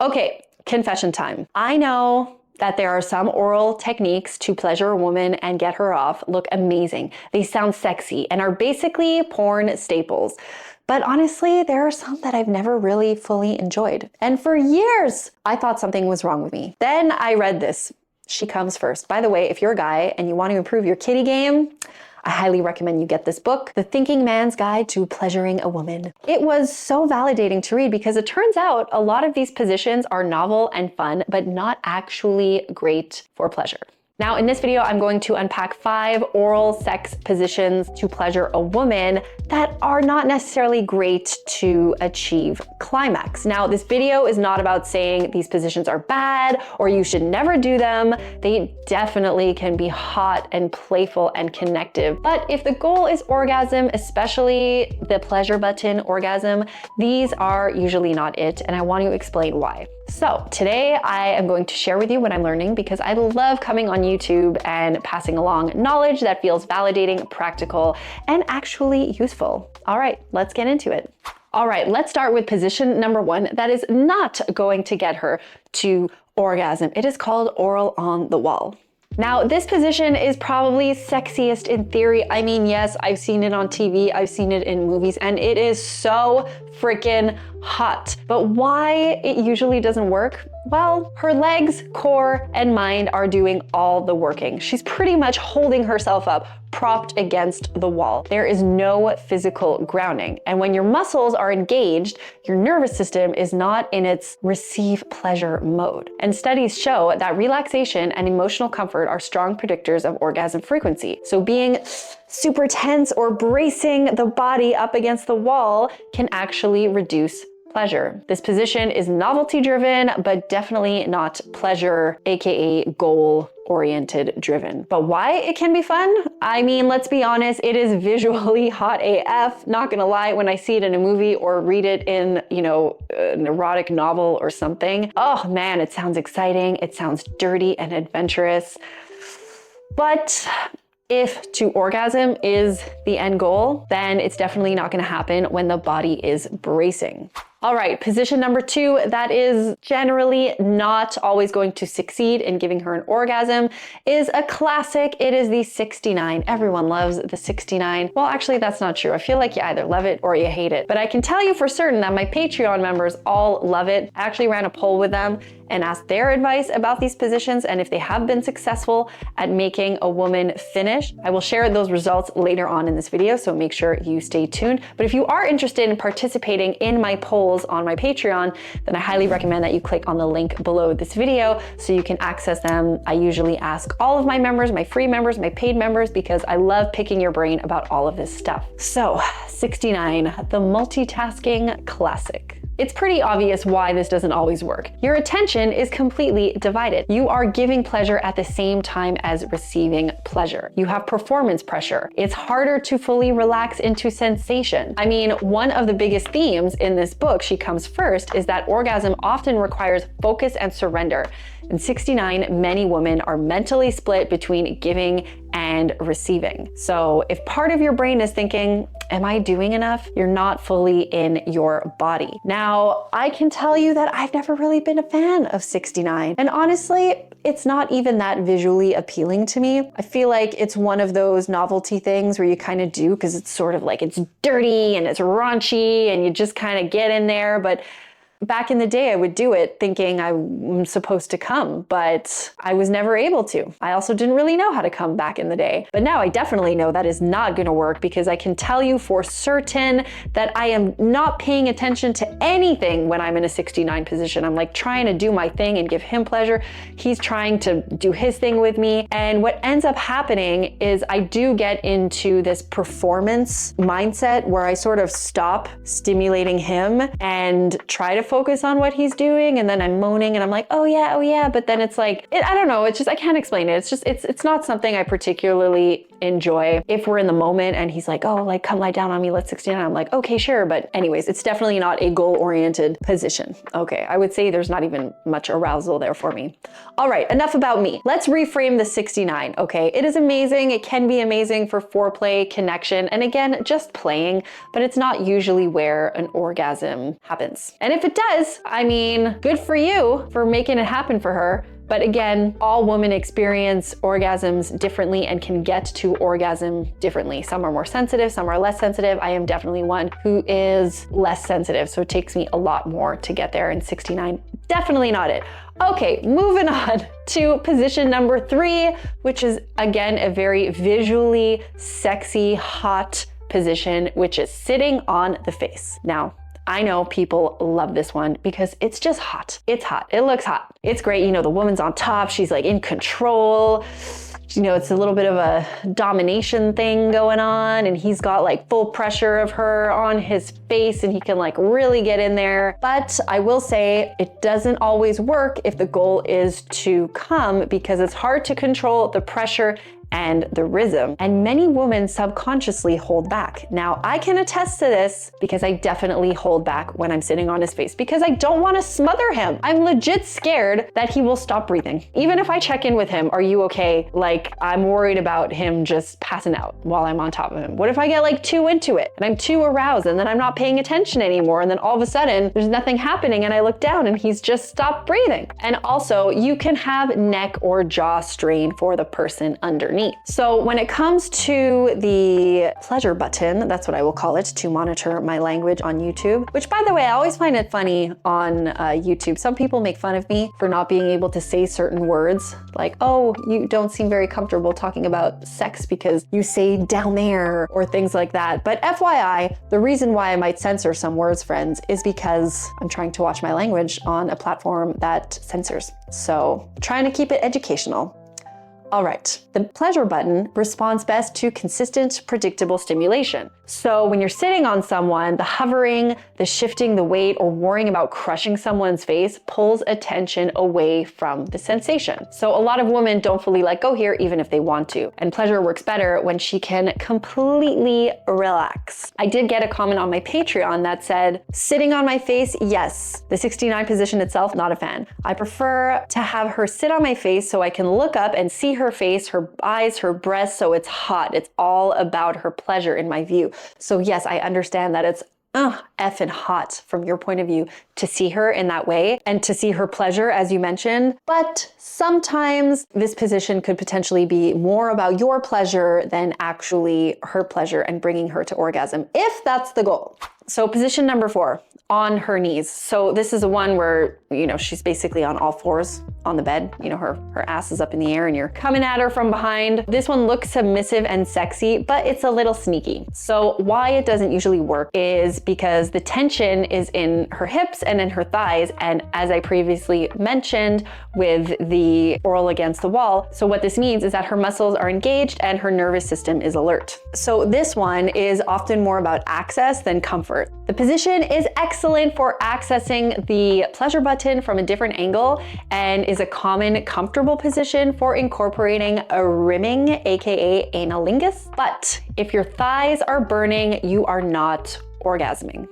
Okay, confession time. I know that there are some oral techniques to pleasure a woman and get her off look amazing. They sound sexy and are basically porn staples. But honestly, there are some that I've never really fully enjoyed. And for years, I thought something was wrong with me. Then I read this. She comes first. By the way, if you're a guy and you want to improve your kitty game, I highly recommend you get this book, The Thinking Man's Guide to Pleasuring a Woman. It was so validating to read because it turns out a lot of these positions are novel and fun, but not actually great for pleasure. Now, in this video, I'm going to unpack 5 oral sex positions to pleasure a woman that are not necessarily great to achieve climax. Now, this video is not about saying these positions are bad or you should never do them. They definitely can be hot and playful and connective. But if the goal is orgasm, especially the pleasure button orgasm, these are usually not it, and I want to explain why. So today I am going to share with you what I'm learning because I love coming on YouTube and passing along knowledge that feels validating, practical, and actually useful. All right, let's get into it. All right, let's start with position number 1 that is not going to get her to orgasm. It is called oral on the wall. Now, this position is probably sexiest in theory. I mean, yes, I've seen it on TV, I've seen it in movies, and it is so freaking hot. But why it usually doesn't work? Well, her legs, core, and mind are doing all the working. She's pretty much holding herself up, propped against the wall. There is no physical grounding. And when your muscles are engaged, your nervous system is not in its receive pleasure mode. And studies show that relaxation and emotional comfort are strong predictors of orgasm frequency. So being super tense or bracing the body up against the wall can actually reduce pleasure. This position is novelty driven, but definitely not pleasure, aka goal oriented driven. But why it can be fun? I mean, let's be honest, it is visually hot AF. Not gonna lie, when I see it in a movie or read it in, an erotic novel or something, oh man, it sounds exciting. It sounds dirty and adventurous. But if to orgasm is the end goal, then it's definitely not gonna happen when the body is bracing. All right, position number 2 that is generally not always going to succeed in giving her an orgasm is a classic. It is the 69. Everyone loves the 69. Well, actually, that's not true. I feel like you either love it or you hate it. But I can tell you for certain that my Patreon members all love it. I actually ran a poll with them and asked their advice about these positions and if they have been successful at making a woman finish. I will share those results later on in this video, so make sure you stay tuned. But if you are interested in participating in my polls on my Patreon, then I highly recommend that you click on the link below this video so you can access them. I usually ask all of my members, my free members, my paid members, because I love picking your brain about all of this stuff. So 69, the multitasking classic. It's pretty obvious why this doesn't always work. Your attention is completely divided. You are giving pleasure at the same time as receiving pleasure. You have performance pressure. It's harder to fully relax into sensation. I mean, one of the biggest themes in this book, She Comes First, is that orgasm often requires focus and surrender. In 69, many women are mentally split between giving and receiving. So if part of your brain is thinking, am I doing enough? You're not fully in your body. Now, I can tell you that I've never really been a fan of 69. And honestly, it's not even that visually appealing to me. I feel like it's one of those novelty things where you kind of do because it's sort of like it's dirty and it's raunchy and you just kind of get in there. But back in the day, I would do it thinking I'm supposed to come, but I was never able to. I also didn't really know how to come back in the day. But now I definitely know that is not gonna work because I can tell you for certain that I am not paying attention to anything when I'm in a 69 position. I'm like trying to do my thing and give him pleasure. He's trying to do his thing with me. And what ends up happening is I do get into this performance mindset where I sort of stop stimulating him and try to focus on what he's doing, and then I'm moaning and I'm like, oh yeah, but then it's like, I don't know, it's just, I can't explain it. It's not something I particularly enjoy. If we're in the moment and he's like, oh, like come lie down on me, let's 69, I'm like, okay, sure. But anyways, it's definitely not a goal-oriented position. Okay, I would say there's not even much arousal there for me. All right, enough about me. Let's reframe the 69, okay? It is amazing. It can be amazing for foreplay, connection, and again, just playing, but it's not usually where an orgasm happens. And if it does, I mean, good for you for making it happen for her. But again, all women experience orgasms differently and can get to orgasm differently. Some are more sensitive, some are less sensitive. I am definitely one who is less sensitive, so it takes me a lot more to get there, and 69, definitely not it. Okay, moving on to position number 3, which is again a very visually sexy, hot position, which is sitting on the face. Now, I know people love this one because it's just hot. It's hot. It looks hot. It's great. You know, the woman's on top. She's like in control. You know, it's a little bit of a domination thing going on, and he's got like full pressure of her on his face and he can like really get in there. But I will say it doesn't always work if the goal is to come, because it's hard to control the pressure and the rhythm. And many women subconsciously hold back. Now, I can attest to this because I definitely hold back when I'm sitting on his face because I don't want to smother him. I'm legit scared that he will stop breathing. Even if I check in with him, are you okay? Like, I'm worried about him just passing out while I'm on top of him. What if I get like too into it and I'm too aroused and then I'm not paying attention anymore, and then all of a sudden there's nothing happening and I look down and he's just stopped breathing? And also, you can have neck or jaw strain for the person underneath. So when it comes to the pleasure button, that's what I will call it to monitor my language on YouTube, which by the way, I always find it funny on YouTube. Some people make fun of me for not being able to say certain words like, oh, you don't seem very comfortable talking about sex because you say down there or things like that. But FYI, the reason why I might censor some words, friends, is because I'm trying to watch my language on a platform that censors. So trying to keep it educational. All right, the pleasure button responds best to consistent, predictable stimulation. So when you're sitting on someone, the hovering, the shifting the weight, or worrying about crushing someone's face pulls attention away from the sensation. So a lot of women don't fully let go here, even if they want to. And pleasure works better when she can completely relax. I did get a comment on my Patreon that said, sitting on my face, yes. The 69 position itself, not a fan. I prefer to have her sit on my face so I can look up and see her face, her eyes, her breasts, so it's hot. It's all about her pleasure in my view. So yes, I understand that it's effing hot from your point of view to see her in that way and to see her pleasure, as you mentioned. But sometimes this position could potentially be more about your pleasure than actually her pleasure and bringing her to orgasm, if that's the goal. So position number 4, on her knees. So this is the one where, you know, she's basically on all fours on the bed. You know, her ass is up in the air and you're coming at her from behind. This one looks submissive and sexy, but it's a little sneaky. So why it doesn't usually work is because the tension is in her hips and in her thighs. And as I previously mentioned with the oral against the wall, so what this means is that her muscles are engaged and her nervous system is alert. So this one is often more about access than comfort. The position is excellent for accessing the pleasure button from a different angle and is a common comfortable position for incorporating a rimming, aka analingus. But if your thighs are burning, you are not orgasming.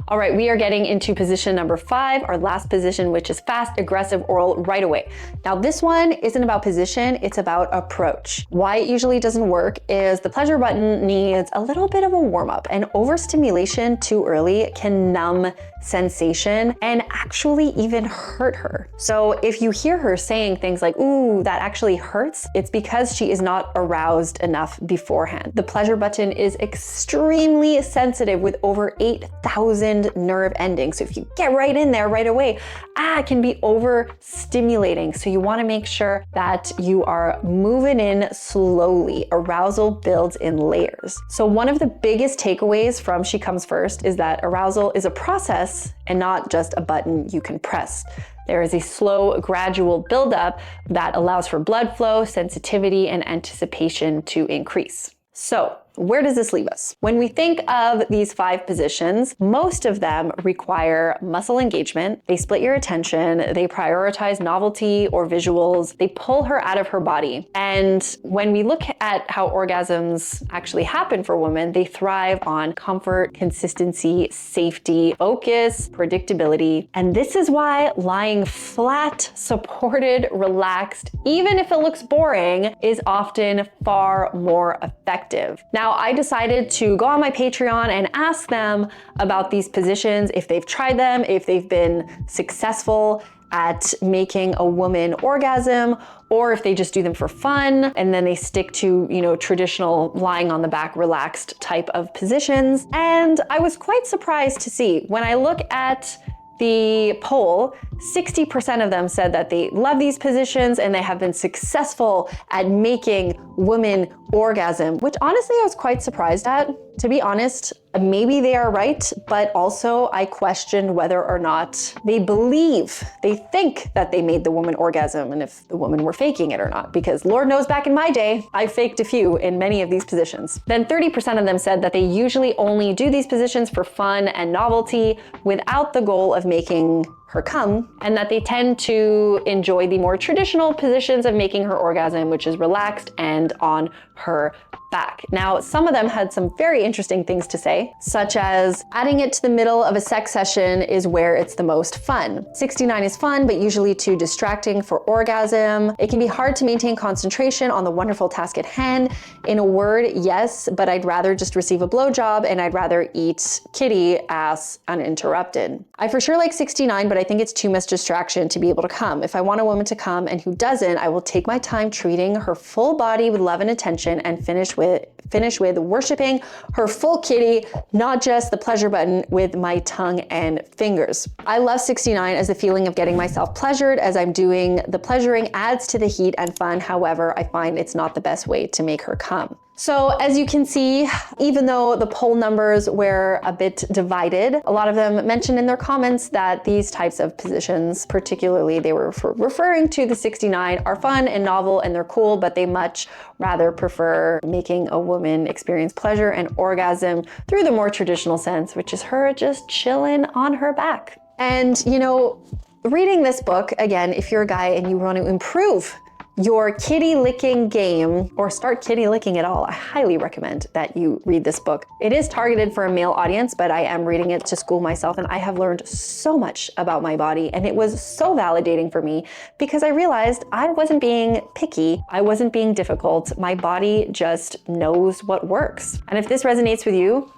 All right, we are getting into position number 5, our last position, which is fast, aggressive oral right away. Now, this one isn't about position, it's about approach. Why it usually doesn't work is the pleasure button needs a little bit of a warm up, and overstimulation too early can numb sensation and actually even hurt her. So if you hear her saying things like, ooh, that actually hurts, it's because she is not aroused enough beforehand. The pleasure button is extremely sensitive with over 8,000 nerve endings. So if you get right in there right away, it can be overstimulating. So you want to make sure that you are moving in slowly. Arousal builds in layers. So one of the biggest takeaways from She Comes First is that arousal is a process and not just a button you can press. There is a slow, gradual buildup that allows for blood flow, sensitivity, and anticipation to increase. So where does this leave us? When we think of these 5 positions, most of them require muscle engagement. They split your attention. They prioritize novelty or visuals. They pull her out of her body. And when we look at how orgasms actually happen for women, they thrive on comfort, consistency, safety, focus, predictability. And this is why lying flat, supported, relaxed, even if it looks boring, is often far more effective. Now, I decided to go on my Patreon and ask them about these positions, if they've tried them, if they've been successful at making a woman orgasm, or if they just do them for fun and then they stick to, traditional lying on the back, relaxed type of positions. And I was quite surprised to see when I look at the poll, 60% of them said that they love these positions and they have been successful at making women orgasm, which honestly I was quite surprised at. To be honest, maybe they are right, but also I questioned whether or not they think that they made the woman orgasm and if the women were faking it or not, because Lord knows back in my day, I faked a few in many of these positions. Then 30% of them said that they usually only do these positions for fun and novelty without the goal of making her come, and that they tend to enjoy the more traditional positions of making her orgasm, which is relaxed and on her back. Now, some of them had some very interesting things to say, such as adding it to the middle of a sex session is where it's the most fun. 69 is fun, but usually too distracting for orgasm. It can be hard to maintain concentration on the wonderful task at hand. In a word, yes, but I'd rather just receive a blowjob and I'd rather eat kitty ass uninterrupted. I for sure like 69, but I think it's too much distraction to be able to come. If I want a woman to come and who doesn't, I will take my time treating her full body with love and attention and finish with worshiping her full kitty, not just the pleasure button with my tongue and fingers. I love 69 as the feeling of getting myself pleasured as I'm doing the pleasuring adds to the heat and fun. However, I find it's not the best way to make her come. So as you can see, even though the poll numbers were a bit divided, a lot of them mentioned in their comments that these types of positions, particularly they were referring to the 69, are fun and novel and they're cool, but they much rather prefer making a woman experience pleasure and orgasm through the more traditional sense, which is her just chilling on her back. And reading this book, again, if you're a guy and you want to improve your kitty licking game or start kitty licking at all, I highly recommend that you read this book. It is targeted for a male audience, but I am reading it to school myself and I have learned so much about my body, and it was so validating for me because I realized I wasn't being picky, I wasn't being difficult, my body just knows what works. And if this resonates with you,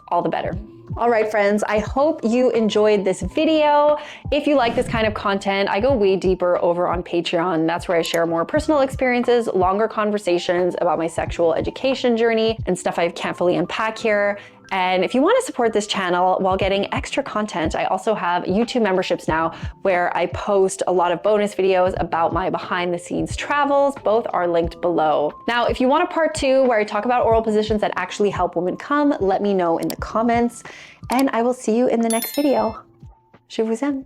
all the better. All right, friends, I hope you enjoyed this video. If you like this kind of content, I go way deeper over on Patreon. That's where I share more personal experiences, longer conversations about my sexual education journey and stuff I can't fully unpack here. And if you want to support this channel while getting extra content, I also have YouTube memberships now where I post a lot of bonus videos about my behind the scenes travels. Both are linked below. Now, if you want a part 2 where I talk about oral positions that actually help women come, let me know in the comments and I will see you in the next video. Je vous aime.